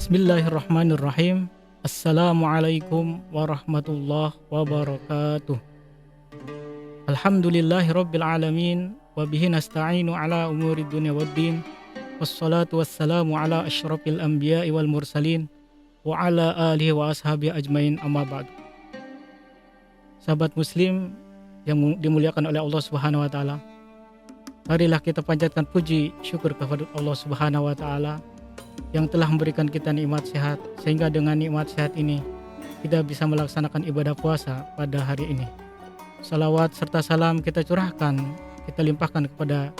Bismillahirrahmanirrahim. Assalamualaikum warahmatullahi wabarakatuh. Alhamdulillahirabbil alamin wa bihi nasta'inu ala umuri dunya waddin. Wassalatu wassalamu ala asyrafil anbiya'i wal mursalin wa ala alihi wa ashabihi ajmain, amma ba'du. Sahabat muslim yang dimuliakan oleh Allah Subhanahu wa taala, marilah kita panjatkan puji syukur kepada Allah Subhanahu wa taala yang telah memberikan kita nikmat sehat, sehingga dengan nikmat sehat ini kita bisa melaksanakan ibadah puasa pada hari ini. Salawat serta salam kita curahkan, kita limpahkan kepada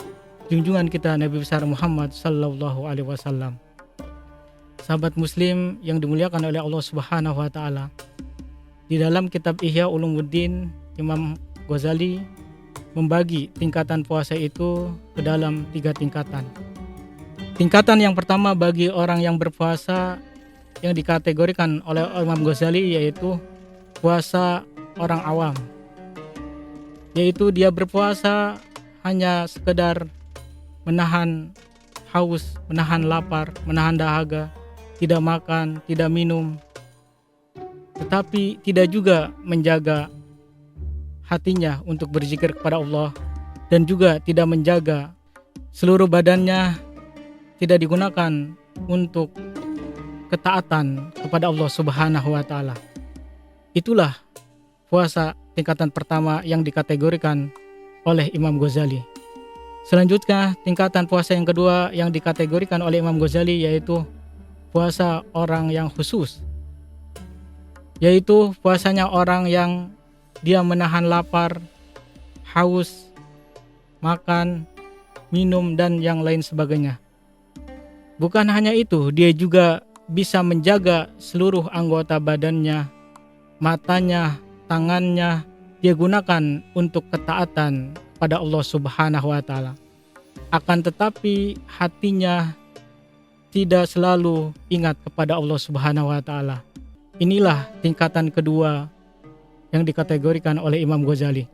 junjungan kita Nabi besar Muhammad sallallahu alaihi wasallam. Sahabat muslim yang dimuliakan oleh Allah Subhanahu wa taala, di dalam kitab Ihya Ulumuddin, Imam Ghazali membagi tingkatan puasa itu ke dalam 3 tingkatan. Tingkatan yang pertama bagi orang yang berpuasa yang dikategorikan oleh Imam Ghazali yaitu puasa orang awam, yaitu dia berpuasa hanya sekedar menahan haus, menahan lapar, menahan dahaga, tidak makan, tidak minum, tetapi tidak juga menjaga hatinya untuk berzikir kepada Allah, dan juga tidak menjaga seluruh badannya tidak digunakan untuk ketaatan kepada Allah Subhanahu wa taala. Itulah puasa tingkatan pertama yang dikategorikan oleh Imam Ghazali. Selanjutnya, tingkatan puasa yang kedua yang dikategorikan oleh Imam Ghazali yaitu puasa orang yang khusus, yaitu puasanya orang yang dia menahan lapar, haus, makan, minum, dan yang lain sebagainya. Bukan hanya itu, dia juga bisa menjaga seluruh anggota badannya, matanya, tangannya, dia gunakan untuk ketaatan pada Allah Subhanahu wa taala. Akan tetapi hatinya tidak selalu ingat kepada Allah Subhanahu wa taala. Inilah tingkatan kedua yang dikategorikan oleh Imam Ghazali.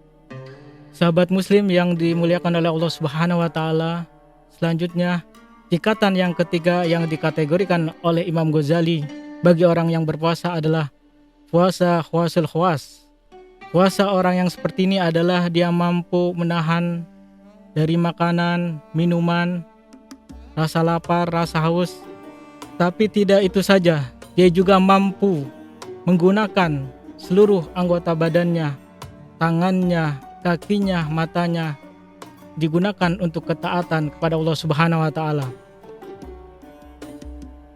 Sahabat muslim yang dimuliakan oleh Allah Subhanahu wa taala, selanjutnya tingkatan yang ketiga yang dikategorikan oleh Imam Ghazali bagi orang yang berpuasa adalah puasa khawasul khawas. Puasa orang yang seperti ini adalah dia mampu menahan dari makanan, minuman, rasa lapar, rasa haus. Tapi tidak itu saja, dia juga mampu menggunakan seluruh anggota badannya, tangannya, kakinya, matanya digunakan untuk ketaatan kepada Allah Subhanahu wa taala.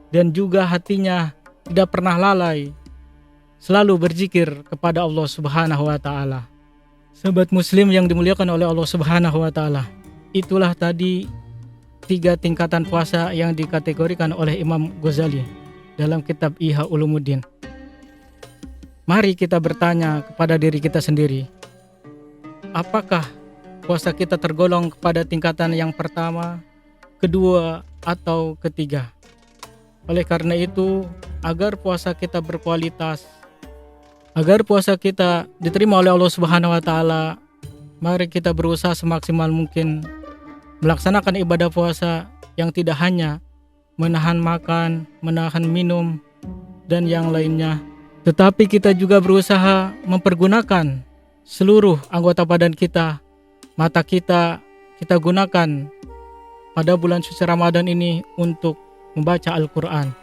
Dan juga hatinya tidak pernah lalai, selalu berzikir kepada Allah Subhanahu wa taala. Sahabat muslim yang dimuliakan oleh Allah Subhanahu wa taala, itulah tadi 3 tingkatan puasa yang dikategorikan oleh Imam Ghazali dalam kitab Ihya Ulumuddin. Mari kita bertanya kepada diri kita sendiri, apakah puasa kita tergolong kepada tingkatan yang pertama, kedua, atau ketiga? Oleh karena itu, agar puasa kita berkualitas, agar puasa kita diterima oleh Allah Subhanahu wa taala, mari kita berusaha semaksimal mungkin melaksanakan ibadah puasa yang tidak hanya menahan makan, menahan minum, dan yang lainnya, tetapi kita juga berusaha mempergunakan seluruh anggota badan kita. Mata kita gunakan pada bulan suci Ramadan ini untuk membaca Al-Quran.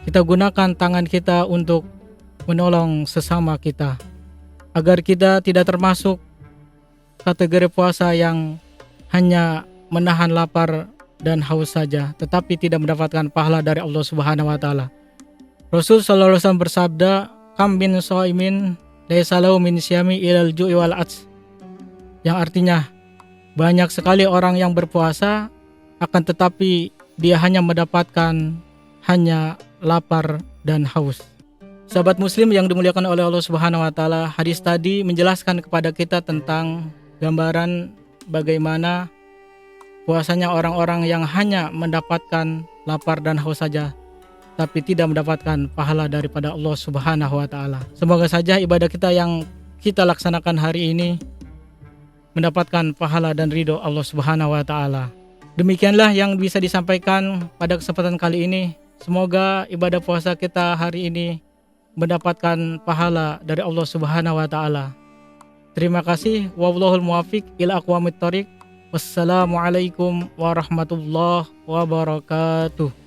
Kita gunakan tangan kita untuk menolong sesama kita, agar kita tidak termasuk kategori puasa yang hanya menahan lapar dan haus saja, tetapi tidak mendapatkan pahala dari Allah Subhanahu wa taala. Rasul sallallahu alaihi wasallam bersabda, "Kam min shaimin laisa lahu min syami ilal ju'i wal ats." Yang artinya, banyak sekali orang yang berpuasa akan tetapi dia hanya mendapatkan hanya lapar dan haus. Sahabat muslim yang dimuliakan oleh Allah Subhanahu wa taala, hadis tadi menjelaskan kepada kita tentang gambaran bagaimana puasanya orang-orang yang hanya mendapatkan lapar dan haus saja, tapi tidak mendapatkan pahala daripada Allah Subhanahu wa taala. Semoga saja ibadah kita yang kita laksanakan hari ini mendapatkan pahala dan ridho Allah Subhanahu wa taala. Demikianlah yang bisa disampaikan pada kesempatan kali ini. Semoga ibadah puasa kita hari ini mendapatkan pahala dari Allah Subhanahu wa taala. Terima kasih. Wallahul muwaffiq ila aqwamit thoriq. Wassalamualaikum warahmatullahi wabarakatuh.